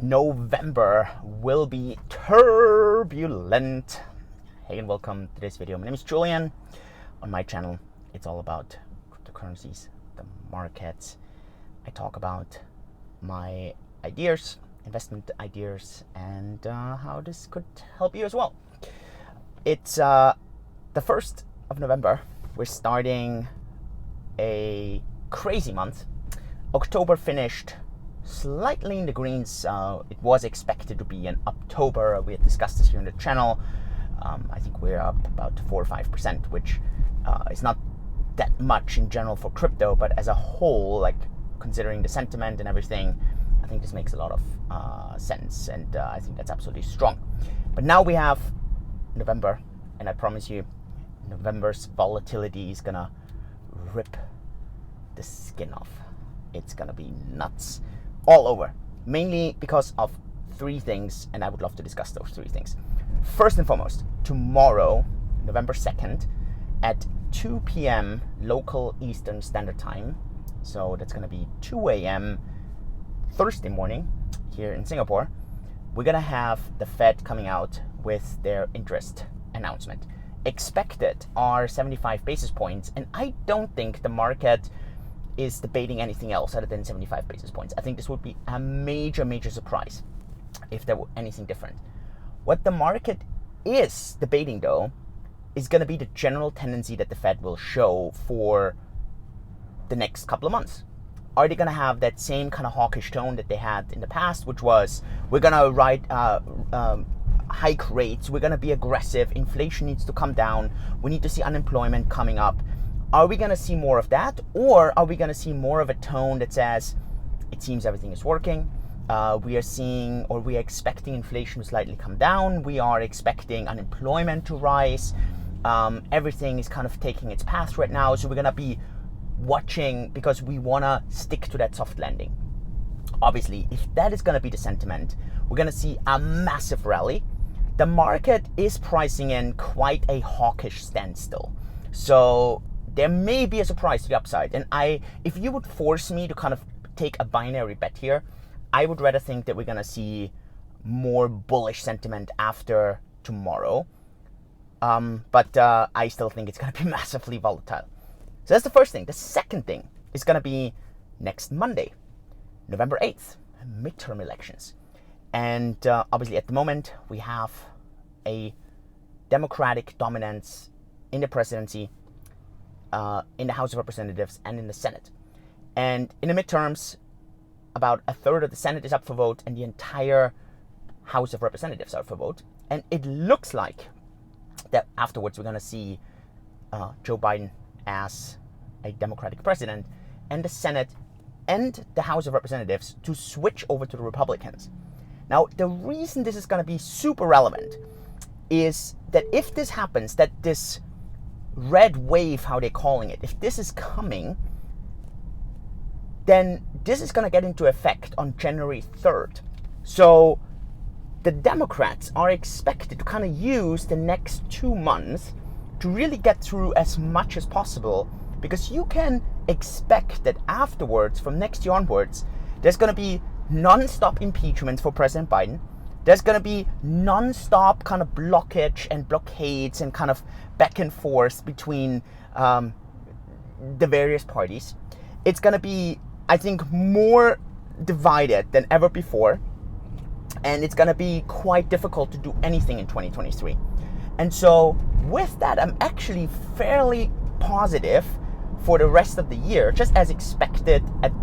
November will be turbulent. Hey and welcome to this video. My name is Julian. On my channel, it's all about cryptocurrencies, the markets. I talk about my ideas, investment ideas, and how this could help you as well. It's the 1st of November. We're starting a crazy month. October finished slightly in the greens. It was expected to be in October. We had discussed this here on the channel. I think we're up about 4 or 5%, which is not that much in general for crypto, but as a whole, like considering the sentiment and everything, I think this makes a lot of sense, and I think that's absolutely strong. But now we have November, and I promise you, November's volatility is gonna rip the skin off. It's gonna be nuts all over, mainly because of 3 things, and I would love to discuss those 3 things. First and foremost, tomorrow, November 2nd, at 2 p.m. local Eastern Standard Time, so that's gonna be 2 a.m. Thursday morning here in Singapore, we're gonna have the Fed coming out with their interest announcement. Expected are 75 basis points, and I don't think the market is debating anything else other than 75 basis points. I think this would be a major surprise if there were anything different. What the market is debating, though, is going to be the general tendency that the Fed will show for the next couple of months. Are they going to have that same kind of hawkish tone that they had in the past, which was, we're going to hike rates, we're going to be aggressive, inflation needs to come down, we need to see unemployment coming up? Are we going to see more of that, or are we going to see more of a tone that says, it seems everything is working, we are seeing, or we are expecting inflation to slightly come down, we are expecting unemployment to rise, everything is kind of taking its path right now, so we're going to be watching because we want to stick to that soft landing. Obviously, if that is going to be the sentiment, we're going to see a massive rally. The market is pricing in quite a hawkish standstill, so there may be a surprise to the upside. And if you would force me to kind of take a binary bet here, I would rather think that we're going to see more bullish sentiment after tomorrow. But I still think it's going to be massively volatile. So that's the first thing. The second thing is going to be next Monday, November 8th, midterm elections. And obviously at the moment, we have a Democratic dominance in the presidency, in the House of Representatives, and in the Senate. And in the midterms, about a third of the Senate is up for vote, and the entire House of Representatives are up for vote. And it looks like that afterwards we're going to see Joe Biden as a Democratic president, and the Senate and the House of Representatives to switch over to the Republicans. Now, the reason this is going to be super relevant is that if this happens, that this red wave, how they're calling it, if this is coming, then this is going to get into effect on January 3rd. So the Democrats are expected to kind of use the next 2 months to really get through as much as possible, because you can expect that afterwards, from next year onwards, there's going to be non-stop impeachment for President Biden. There's going to be non-stop kind of blockage and blockades and kind of back and forth between the various parties. It's going to be, I think, more divided than ever before. And it's going to be quite difficult to do anything in 2023. And so with that, I'm actually fairly positive for the rest of the year, just as expected at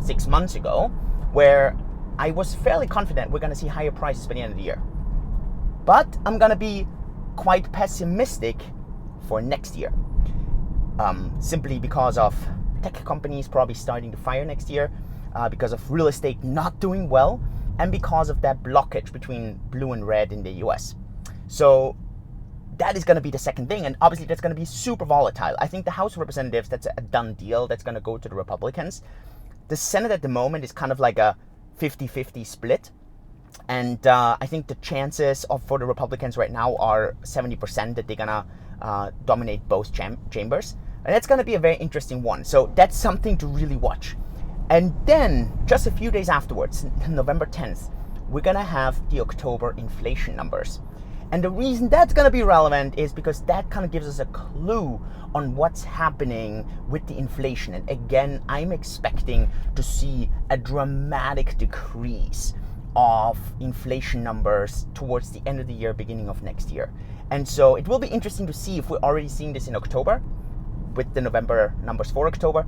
6 months ago, where I was fairly confident we're going to see higher prices by the end of the year. But I'm going to be quite pessimistic for next year, simply because of tech companies probably starting to fire next year, because of real estate not doing well, and because of that blockage between blue and red in the US. So that is going to be the second thing, and obviously that's going to be super volatile. I think the House of Representatives, that's a done deal. That's going to go to the Republicans. The Senate at the moment is kind of like a 50-50 split, and I think the chances for the Republicans right now are 70% that they're going to dominate both chambers, and that's going to be a very interesting one. So that's something to really watch. And then just a few days afterwards, November 10th, we're going to have the October inflation numbers. And the reason that's going to be relevant is because that kind of gives us a clue on what's happening with the inflation. And again, I'm expecting to see a dramatic decrease of inflation numbers towards the end of the year, beginning of next year. And so it will be interesting to see if we're already seeing this in October with the November numbers for October,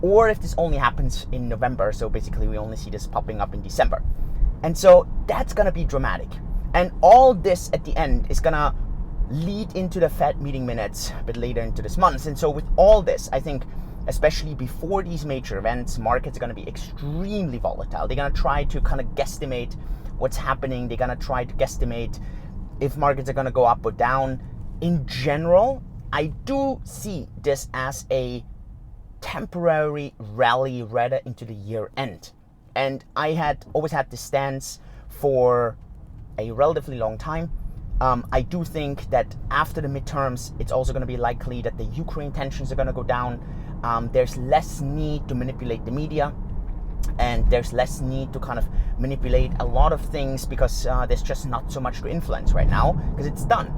or if this only happens in November. So basically we only see this popping up in December. And so that's going to be dramatic. And all this at the end is going to lead into the Fed meeting minutes a bit later into this month. And so with all this, I think, especially before these major events, markets are going to be extremely volatile. They're going to try to kind of guesstimate what's happening. They're going to try to guesstimate if markets are going to go up or down. In general, I do see this as a temporary rally rather into the year end. And I had always had this stance for a relatively long time. I do think that after the midterms, it's also going to be likely that the Ukraine tensions are going to go down. There's less need to manipulate the media, and there's less need to kind of manipulate a lot of things because there's just not so much to influence right now because it's done.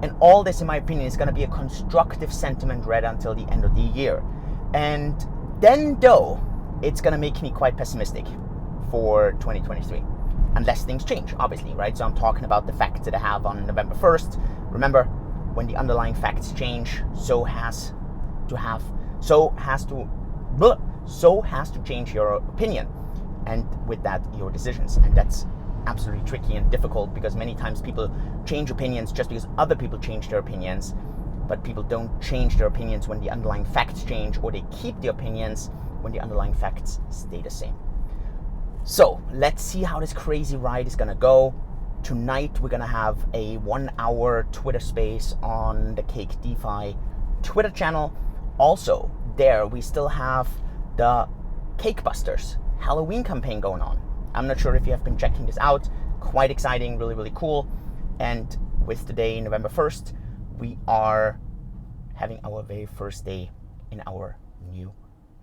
And all this, in my opinion, is going to be a constructive sentiment right until the end of the year. And then, though, it's going to make me quite pessimistic for 2023. Unless things change, obviously, right? So I'm talking about the facts that I have on November 1st. Remember, when the underlying facts change, so has to change your opinion, and with that, your decisions. And that's absolutely tricky and difficult because many times people change opinions just because other people change their opinions, but people don't change their opinions when the underlying facts change, or they keep the opinions when the underlying facts stay the same. So let's see how this crazy ride is gonna go. Tonight we're gonna have a 1 hour Twitter space on the Cake DeFi Twitter channel. Also, there we still have the Cake Busters Halloween campaign going on. I'm not sure if you have been checking this out. Quite exciting, really, really cool. And with today, November 1st, we are having our very first day in our new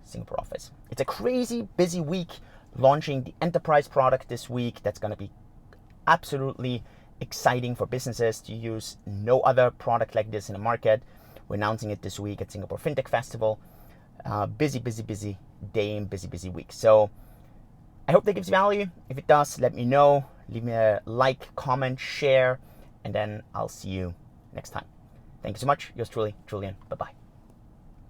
Singapore office. It's a crazy busy week, launching the enterprise product this week. That's going to be absolutely exciting for businesses to use. No other product like this in the market. We're announcing it this week at Singapore FinTech Festival. Busy day and busy week. So I hope that gives you value. If it does, let me know. Leave me a like, comment, share, and then I'll see you next time. Thank you so much. Yours truly, Julian. Bye-bye.